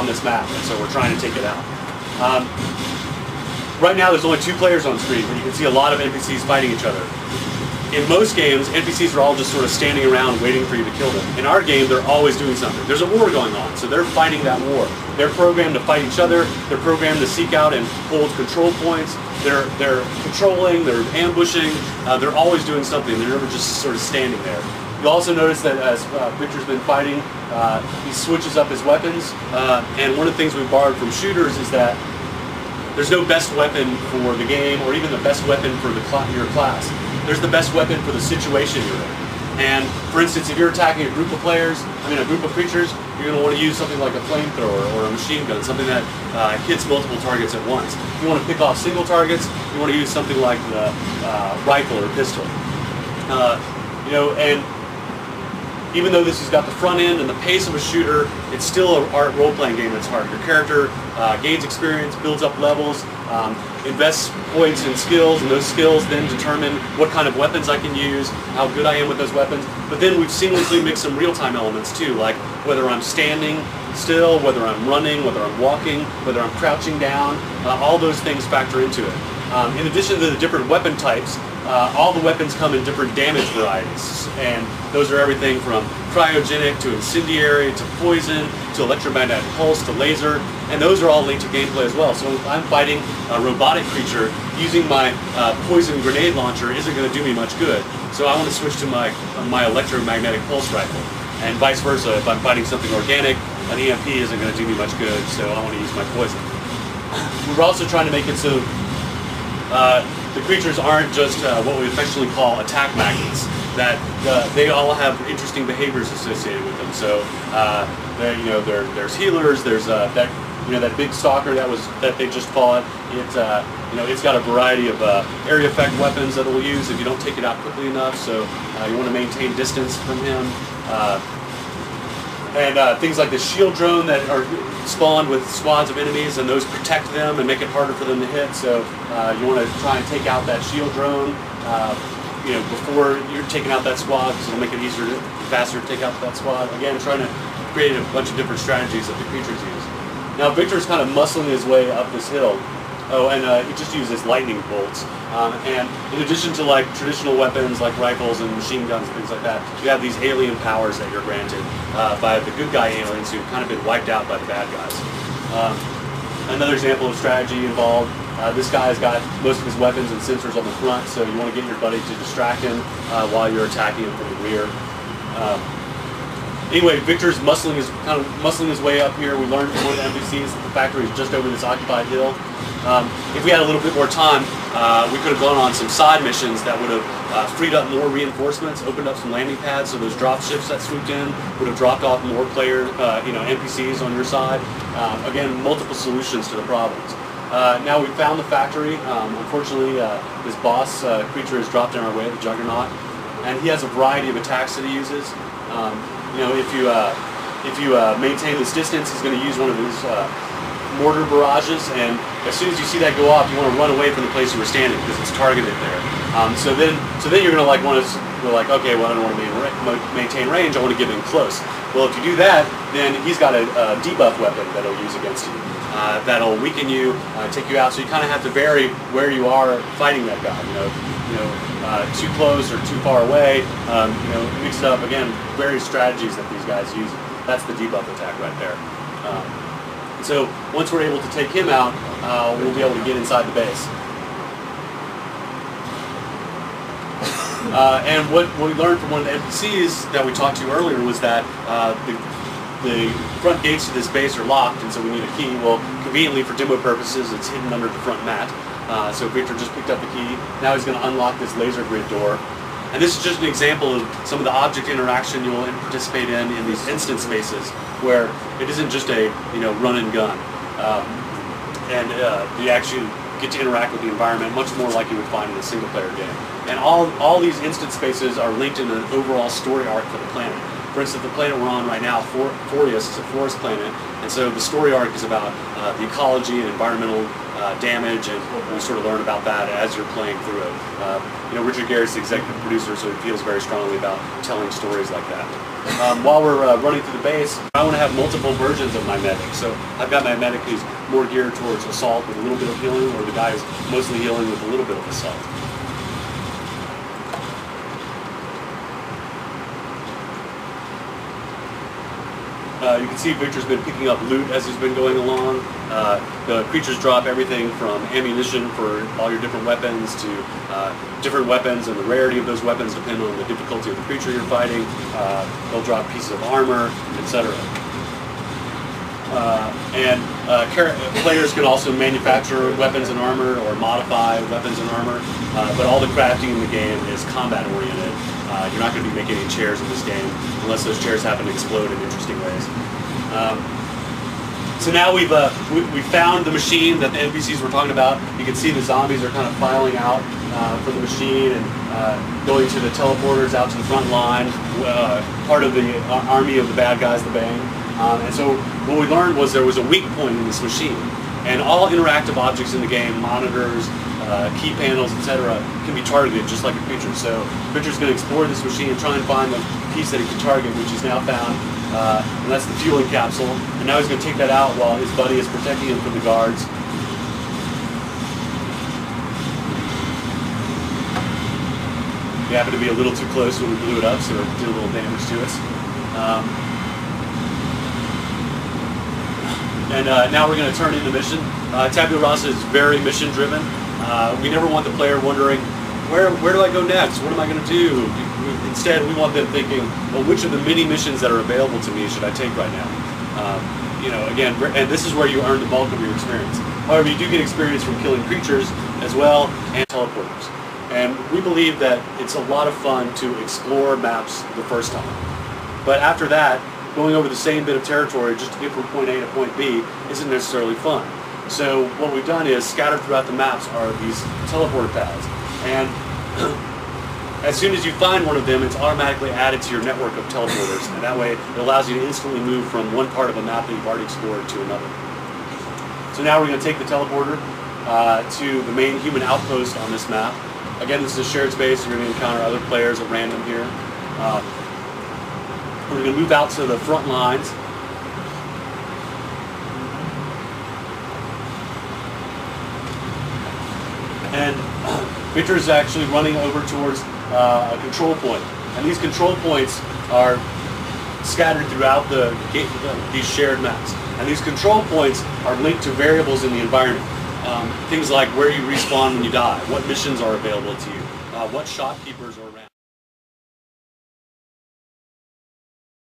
on this map, and so we're trying to take it out. Right now there's only 2 players on screen, but you can see a lot of NPCs fighting each other. In most games, NPCs are all just sort of standing around waiting for you to kill them. In our game, they're always doing something. There's a war going on, so they're fighting that war. They're programmed to fight each other. They're programmed to seek out and hold control points. They're controlling, they're ambushing. They're always doing something. They're never just sort of standing there. You'll also notice that as Victor's been fighting, he switches up his weapons. And one of the things we borrowed from shooters is that there's no best weapon for the game or even the best weapon for your class. There's the best weapon for the situation you're in. And for instance, if you're attacking a group of a group of creatures, you're going to want to use something like a flamethrower or a machine gun, something that hits multiple targets at once. If you want to pick off single targets, you want to use something like the rifle or pistol. And even though this has got the front end and the pace of a shooter, it's still a role-playing game that's hard. Your character gains experience, builds up levels, invests points in skills, and those skills then determine what kind of weapons I can use, how good I am with those weapons. But then we've seamlessly mixed some real-time elements too, like whether I'm standing still, whether I'm running, whether I'm walking, whether I'm crouching down. All those things factor into it. In addition to the different weapon types, all the weapons come in different damage varieties, and those are everything from cryogenic to incendiary to poison to electromagnetic pulse to laser, and those are all linked to gameplay as well. So if I'm fighting a robotic creature, using my poison grenade launcher isn't going to do me much good. So I want to switch to my electromagnetic pulse rifle, and vice versa. If I'm fighting something organic, an EMP isn't going to do me much good, so I want to use my poison. We're also trying to make it so the creatures aren't just what we affectionately call attack magnets. That they all have interesting behaviors associated with them. So there's healers. There's that big stalker that they just fought. It's got a variety of area effect weapons that it'll use if you don't take it out quickly enough. So you want to maintain distance from him. And things like the shield drone that are spawned with squads of enemies, and those protect them and make it harder for them to hit. So you want to try and take out that shield drone before you're taking out that squad, because it'll make it easier, faster to take out that squad. Again, trying to create a bunch of different strategies that the creatures use. Now Victor's kind of muscling his way up this hill. Oh, and he just uses lightning bolts. And in addition to like traditional weapons like rifles and machine guns and things like that, you have these alien powers that you're granted by the good guy aliens who've kind of been wiped out by the bad guys. Another example of strategy involved, this guy's got most of his weapons and sensors on the front, so you want to get your buddy to distract him while you're attacking him from the rear. Anyway, Victor's kind of muscling his way up here. We learned from one of the NPCs that the factory is just over this occupied hill. If we had a little bit more time, we could have gone on some side missions that would have freed up more reinforcements, opened up some landing pads, so those drop ships that swooped in would have dropped off more NPCs on your side. Again, multiple solutions to the problems. Now we've found the factory. Unfortunately, this boss creature has dropped in our way, the Juggernaut, and he has a variety of attacks that he uses. If you maintain this distance, he's going to use one of his mortar barrages, and as soon as you see that go off, you want to run away from the place you were standing because it's targeted there. So then you're going to go like, okay, well, I don't want to maintain range. I want to get in close. Well, if you do that, then he's got a debuff weapon that he'll use against you. That'll weaken you, take you out. So you kind of have to vary where you are fighting that guy. Too close or too far away. Mix it up. Again, various strategies that these guys use. That's the debuff attack right there. So once we're able to take him out, we'll be able to get inside the base. And what we learned from one of the NPCs that we talked to earlier was that the front gates to this base are locked, and so we need a key. Well, conveniently for demo purposes, it's hidden under the front mat. So Victor just picked up the key. Now he's going to unlock this laser grid door. And this is just an example of some of the object interaction you'll participate in these instance spaces, where it isn't just a run and gun, and you actually get to interact with the environment much more like you would find in a single-player game. And all these instance spaces are linked in an overall story arc for the planet. For instance, the planet we're on right now, Forius, is a forest planet, and so the story arc is about the ecology and environmental damage, and you sort of learn about that as you're playing through it. Richard Garrett's the executive producer, so he feels very strongly about telling stories like that. While we're running through the base, I want to have multiple versions of my medic. So I've got my medic who's more geared towards assault with a little bit of healing, or the guy who's mostly healing with a little bit of assault. You can see Victor's been picking up loot as he's been going along. The creatures drop everything from ammunition for all your different weapons to different weapons, and the rarity of those weapons depend on the difficulty of the creature you're fighting. They'll drop pieces of armor, etc. Players can also manufacture weapons and armor or modify weapons and armor, but all the crafting in the game is combat oriented. You're not going to be making any chairs in this game unless those chairs happen to explode in interesting ways. So now we've found the machine that the NPCs were talking about. You can see the zombies are kind of filing out from the machine and going to the teleporters out to the front line, part of the army of the bad guys, the Bang. And so what we learned was there was a weak point in this machine, and all interactive objects in the game, monitors, key panels, etc., can be targeted just like a creature. So Victor's going to explore this machine and try and find the piece that he can target, which he's now found, and that's the fueling capsule. And now he's going to take that out while his buddy is protecting him from the guards. We happened to be a little too close when we blew it up, so it did a little damage to us. Now we're going to turn in the mission. Tabula Rasa is very mission driven. We never want the player wondering, where do I go next? What am I going to do? Instead, we want them thinking, well, which of the many missions that are available to me should I take right now? Again, and this is where you earn the bulk of your experience. However, you do get experience from killing creatures as well, and teleporters. And we believe that it's a lot of fun to explore maps the first time. But after that, going over the same bit of territory just to get from point A to point B isn't necessarily fun. So what we've done is scattered throughout the maps are these teleporter paths. And as soon as you find one of them, it's automatically added to your network of teleporters. And that way it allows you to instantly move from one part of a map that you've already explored to another. So now we're going to take the teleporter to the main human outpost on this map. Again, this is a shared space. You're going to encounter other players at random here. We're going to move out to the front lines. And Victor is actually running over towards a control point. And these control points are scattered throughout these shared maps. And these control points are linked to variables in the environment. Things like where you respawn when you die, what missions are available to you, what shopkeepers are around.